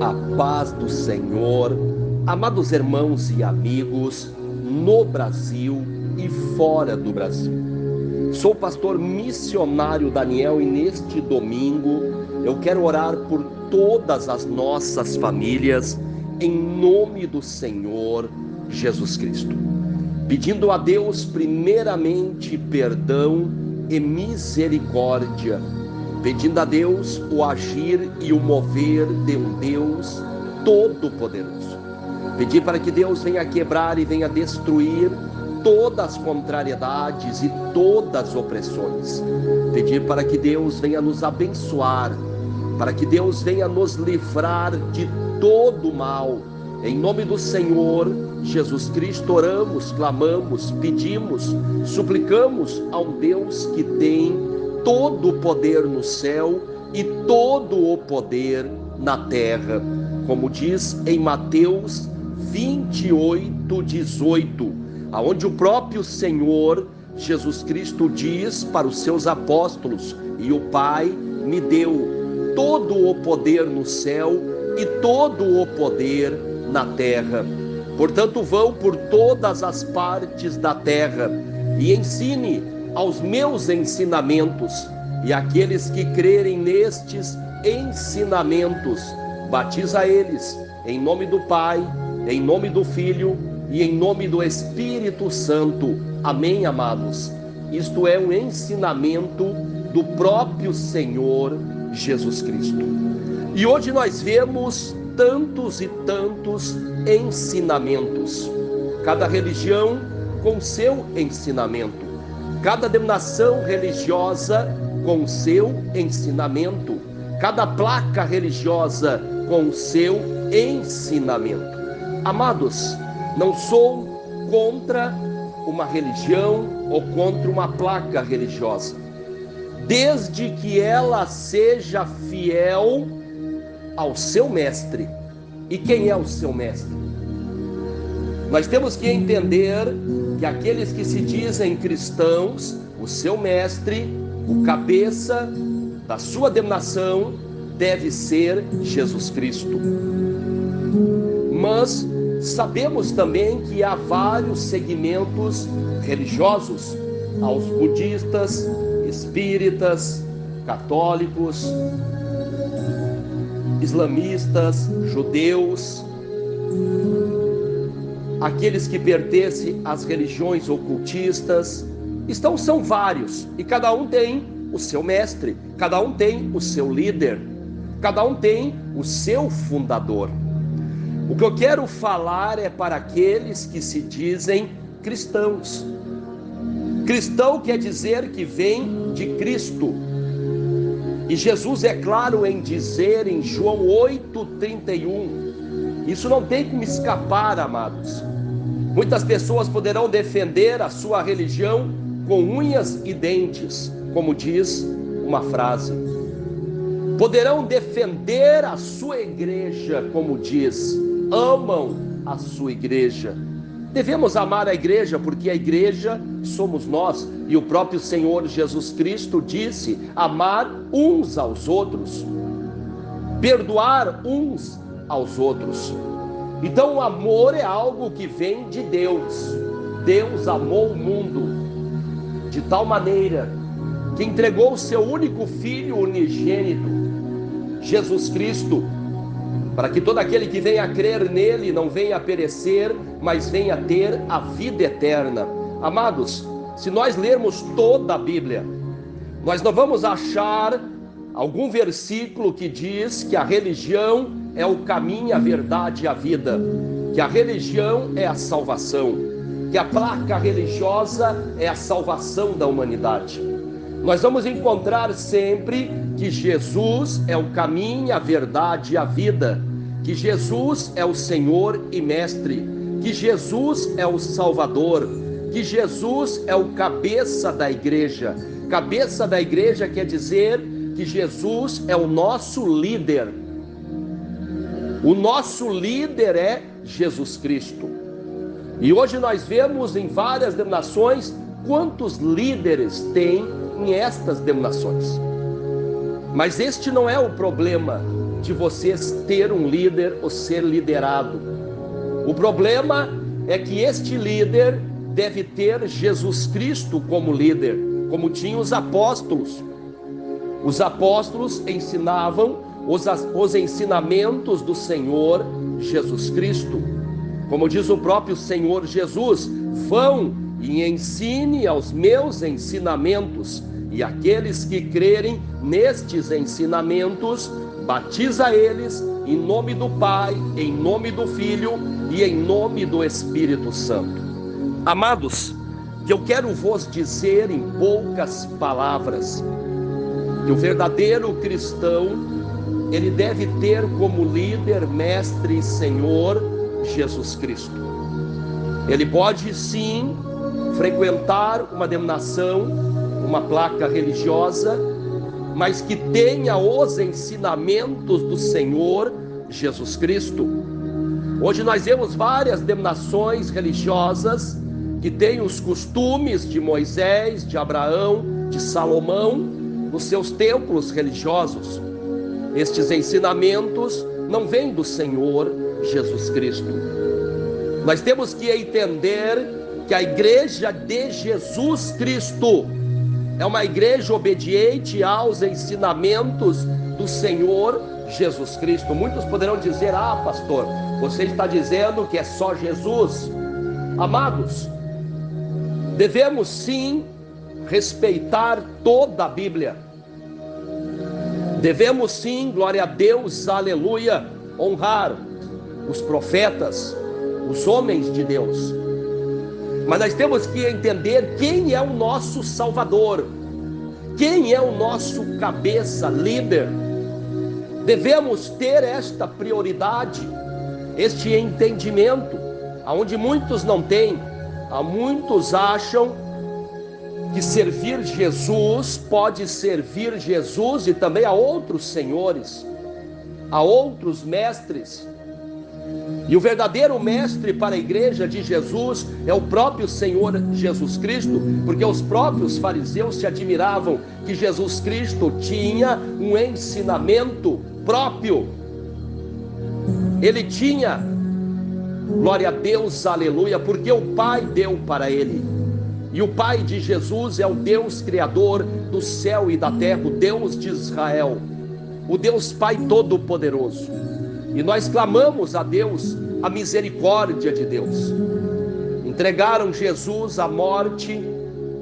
A paz do Senhor, amados irmãos e amigos, no Brasil e fora do Brasil. Sou o pastor missionário Daniel e neste domingo eu quero orar por todas as nossas famílias em nome do Senhor Jesus Cristo. Pedindo a Deus primeiramente perdão e misericórdia, pedindo a Deus o agir e o mover de um Deus todo-poderoso. Pedir para que Deus venha quebrar e venha destruir todas as contrariedades e todas as opressões. Pedir para que Deus venha nos abençoar, para que Deus venha nos livrar de todo o mal. Em nome do Senhor Jesus Cristo oramos, clamamos, pedimos, suplicamos a um Deus que tem todo o poder no céu e todo o poder na terra, como diz em Mateus 28:18, aonde o próprio Senhor Jesus Cristo diz para os seus apóstolos: e o Pai me deu todo o poder no céu e todo o poder na terra. Portanto, vão por todas as partes da terra e ensine aos meus ensinamentos, e aqueles que crerem nestes ensinamentos, batiza eles em nome do Pai, em nome do Filho e em nome do Espírito Santo. Amém, amados? Isto é um ensinamento do próprio Senhor Jesus Cristo. E hoje nós vemos tantos e tantos ensinamentos, cada religião com seu ensinamento, cada denominação religiosa com seu ensinamento, cada placa religiosa com seu ensinamento. Amados, não sou contra uma religião ou contra uma placa religiosa, desde que ela seja fiel ao seu mestre. E quem é o seu mestre? Nós temos que entender que aqueles que se dizem cristãos, o seu mestre, o cabeça da sua denominação deve ser Jesus Cristo. Mas sabemos também que há vários segmentos religiosos, aos budistas, espíritas, católicos, islamistas, judeus, aqueles que pertencem às religiões ocultistas. São vários, e cada um tem o seu mestre, cada um tem o seu líder, cada um tem o seu fundador. O que eu quero falar é para aqueles que se dizem cristãos. Cristão quer dizer que vem de Cristo. E Jesus é claro em dizer em João 8:31, isso não tem como escapar, amados. Muitas pessoas poderão defender a sua religião com unhas e dentes, como diz uma frase. Poderão defender a sua igreja, como diz, amam a sua igreja. Devemos amar a igreja porque a igreja somos nós, e o próprio Senhor Jesus Cristo disse: amar uns aos outros, perdoar uns aos outros. Então o amor é algo que vem de Deus. Deus amou o mundo de tal maneira que entregou o seu único Filho unigênito, Jesus Cristo, para que todo aquele que venha a crer nele não venha a perecer, mas venha a ter a vida eterna. Amados, se nós lermos toda a Bíblia, nós não vamos achar algum versículo que diz que a religião é o caminho, a verdade e a vida, que a religião é a salvação, que a placa religiosa é a salvação da humanidade. Nós vamos encontrar sempre que Jesus é o caminho, a verdade e a vida, que Jesus é o Senhor e Mestre, que Jesus é o Salvador, que Jesus é o cabeça da igreja. Cabeça da igreja quer dizer que Jesus é o nosso líder. O nosso líder é Jesus Cristo. E hoje nós vemos em várias denominações quantos líderes tem em estas denominações. Mas este não é o problema de vocês ter um líder ou ser liderado. O problema é que este líder deve ter Jesus Cristo como líder, como tinham os apóstolos. Os apóstolos ensinavam os ensinamentos do Senhor Jesus Cristo. Como diz o próprio Senhor Jesus: vão e ensine aos meus ensinamentos, e aqueles que crerem nestes ensinamentos, batiza eles em nome do Pai, em nome do Filho e em nome do Espírito Santo. Amados, eu quero vos dizer em poucas palavras que o verdadeiro cristão, ele deve ter como líder, mestre e Senhor Jesus Cristo. Ele pode sim frequentar uma denominação, uma placa religiosa, mas que tenha os ensinamentos do Senhor Jesus Cristo. Hoje nós vemos várias denominações religiosas que têm os costumes de Moisés, de Abraão, de Salomão nos seus templos religiosos. Estes ensinamentos não vêm do Senhor Jesus Cristo. Nós temos que entender que a igreja de Jesus Cristo é uma igreja obediente aos ensinamentos do Senhor Jesus Cristo. Muitos poderão dizer: ah, pastor, você está dizendo que é só Jesus. Amados, devemos sim respeitar toda a Bíblia. Devemos sim, glória a Deus, aleluia, honrar os profetas, os homens de Deus. Mas nós temos que entender quem é o nosso Salvador, quem é o nosso cabeça, líder. Devemos ter esta prioridade, este entendimento, aonde muitos não têm. Há muitos acham que servir Jesus pode servir Jesus e também a outros senhores, a outros mestres. E o verdadeiro mestre para a igreja de Jesus é o próprio Senhor Jesus Cristo, porque os próprios fariseus se admiravam que Jesus Cristo tinha um ensinamento próprio. Ele tinha, glória a Deus, aleluia, porque o Pai deu para ele. E o Pai de Jesus é o Deus Criador do céu e da terra, o Deus de Israel, o Deus Pai Todo-Poderoso. E nós clamamos a Deus a misericórdia de Deus. Entregaram Jesus à morte,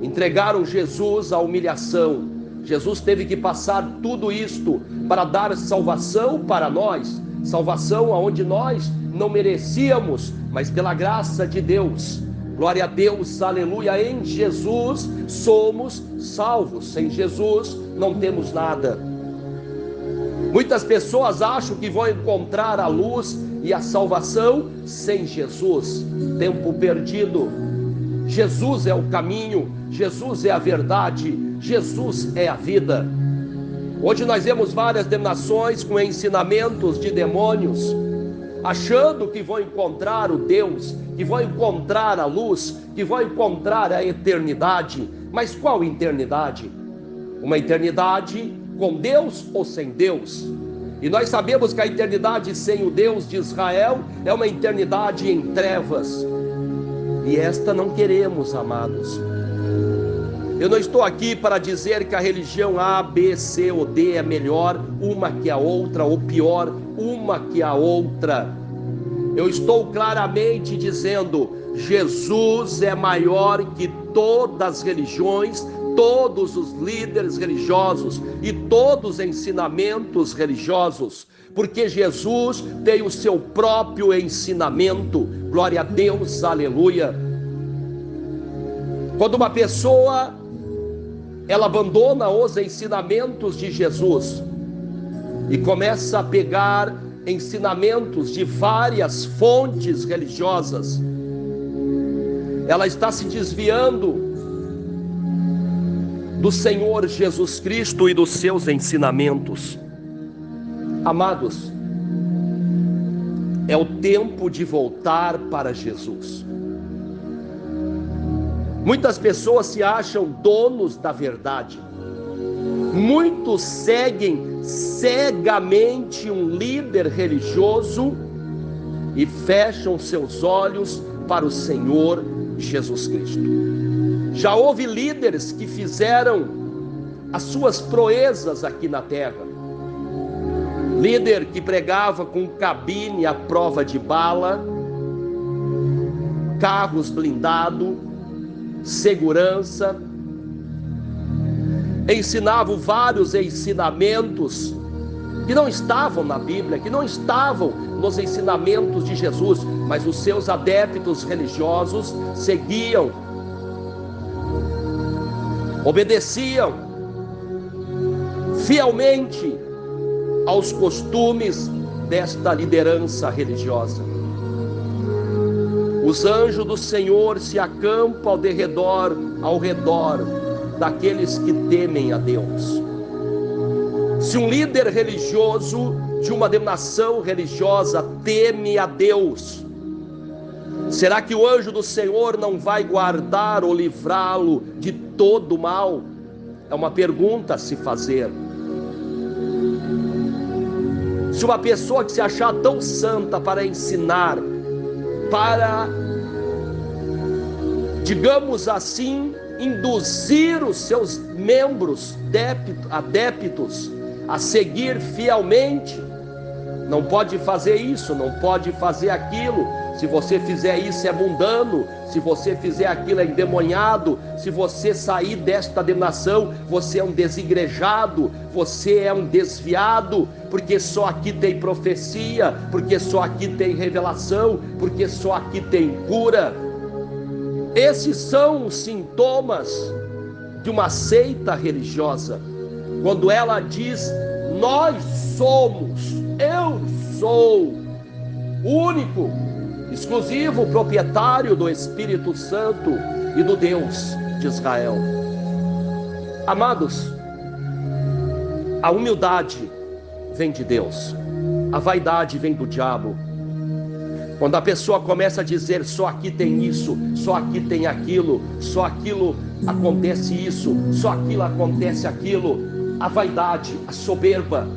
entregaram Jesus à humilhação. Jesus teve que passar tudo isto para dar salvação para nós, salvação aonde nós não merecíamos, mas pela graça de Deus. Glória a Deus, aleluia. Em Jesus somos salvos. Sem Jesus não temos nada. Muitas pessoas acham que vão encontrar a luz e a salvação sem Jesus. Tempo perdido. Jesus é o caminho, Jesus é a verdade, Jesus é a vida. Hoje nós vemos várias denominações com ensinamentos de demônios, achando que vão encontrar o Deus, que vão encontrar a luz, que vão encontrar a eternidade. Mas qual eternidade? Uma eternidade com Deus ou sem Deus? E nós sabemos que a eternidade sem o Deus de Israel é uma eternidade em trevas. E esta não queremos, amados. Eu não estou aqui para dizer que a religião A, B, C ou D é melhor uma que a outra, ou pior uma que a outra. Eu estou claramente dizendo: Jesus é maior que todas as religiões, todos os líderes religiosos e todos os ensinamentos religiosos, porque Jesus tem o seu próprio ensinamento. Glória a Deus, aleluia. Quando uma pessoa ela abandona os ensinamentos de Jesus e começa a pegar ensinamentos de várias fontes religiosas, ela está se desviando do Senhor Jesus Cristo e dos seus ensinamentos. Amados, é o tempo de voltar para Jesus. Muitas pessoas se acham donos da verdade. Muitos seguem cegamente um líder religioso e fecham seus olhos para o Senhor Jesus Cristo. Já houve líderes que fizeram as suas proezas aqui na terra. Líder que pregava com cabine à prova de bala, carros blindados, segurança, ensinava vários ensinamentos que não estavam na Bíblia, que não estavam nos ensinamentos de Jesus, mas os seus adeptos religiosos seguiam, obedeciam fielmente aos costumes desta liderança religiosa. Os anjos do Senhor se acampam ao redor daqueles que temem a Deus. Se um líder religioso de uma denominação religiosa teme a Deus, será que o anjo do Senhor não vai guardar ou livrá-lo de todo mal? É uma pergunta a se fazer. Se uma pessoa que se achar tão santa para ensinar, para, digamos assim, induzir os seus membros adeptos a seguir fielmente, não pode fazer isso, não pode fazer aquilo. Se você fizer isso é mundano, se você fizer aquilo é endemoniado, se você sair desta denominação, você é um desigrejado, você é um desviado, porque só aqui tem profecia, porque só aqui tem revelação, porque só aqui tem cura. Esses são os sintomas de uma seita religiosa, quando ela diz: nós somos, eu sou o único, exclusivo proprietário do Espírito Santo e do Deus de Israel. Amados, a humildade vem de Deus, a vaidade vem do diabo. Quando a pessoa começa a dizer: só aqui tem isso, só aqui tem aquilo, só aquilo acontece isso, só aquilo acontece aquilo, a vaidade, a soberba.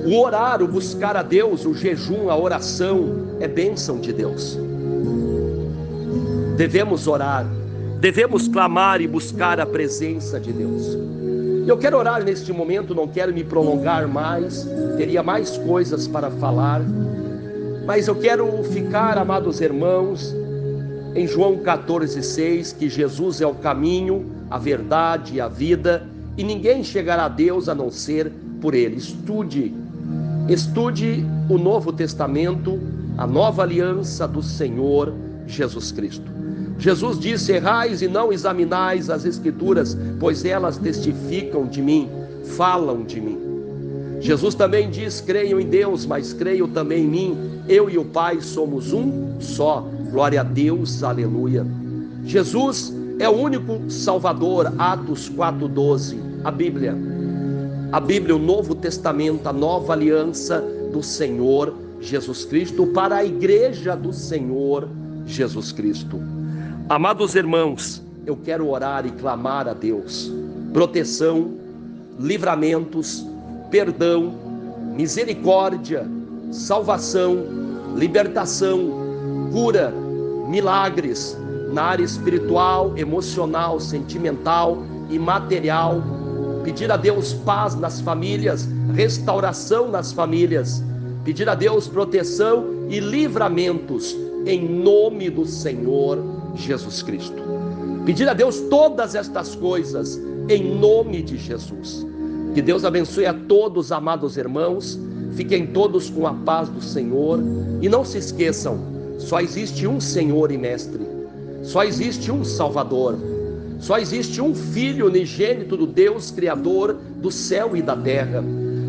O orar, o buscar a Deus, o jejum, a oração é bênção de Deus. Devemos orar, devemos clamar e buscar a presença de Deus. Eu quero orar neste momento, não quero me prolongar mais, teria mais coisas para falar, mas eu quero ficar, amados irmãos, em João 14,6, que Jesus é o caminho, a verdade e a vida, e ninguém chegará a Deus a não ser por Ele. Estude o Novo Testamento, a nova aliança do Senhor Jesus Cristo. Jesus disse: errais e não examinais as Escrituras, pois elas testificam de mim, falam de mim. Jesus também diz: creiam em Deus, mas creiam também em mim, eu e o Pai somos um só. Glória a Deus, aleluia. Jesus é o único Salvador. Atos 4,12, a Bíblia, o Novo Testamento, a nova aliança do Senhor Jesus Cristo para a igreja do Senhor Jesus Cristo. Amados irmãos, eu quero orar e clamar a Deus proteção, livramentos, perdão, misericórdia, salvação, libertação, cura, milagres na área espiritual, emocional, sentimental e material. Pedir a Deus paz nas famílias, restauração nas famílias, pedir a Deus proteção e livramentos em nome do Senhor Jesus Cristo. Pedir a Deus todas estas coisas em nome de Jesus. Que Deus abençoe a todos, amados irmãos. Fiquem todos com a paz do Senhor e não se esqueçam, só existe um Senhor e Mestre, só existe um Salvador, só existe um Filho unigênito do Deus Criador do céu e da terra,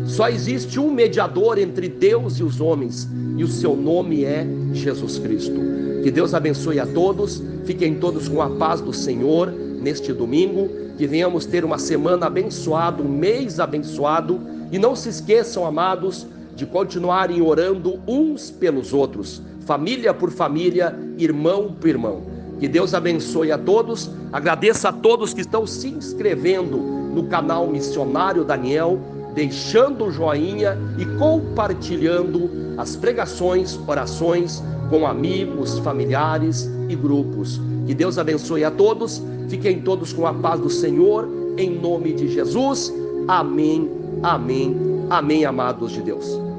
só existe um mediador entre Deus e os homens, e o seu nome é Jesus Cristo. Que Deus abençoe a todos, fiquem todos com a paz do Senhor neste domingo, que venhamos ter uma semana abençoada, um mês abençoado, e não se esqueçam, amados, de continuarem orando uns pelos outros, família por família, irmão por irmão. Que Deus abençoe a todos. Agradeço a todos que estão se inscrevendo no canal Missionário Daniel, deixando o joinha e compartilhando as pregações, orações com amigos, familiares e grupos. Que Deus abençoe a todos. Fiquem todos com a paz do Senhor, em nome de Jesus. Amém, amém, amém, amados de Deus.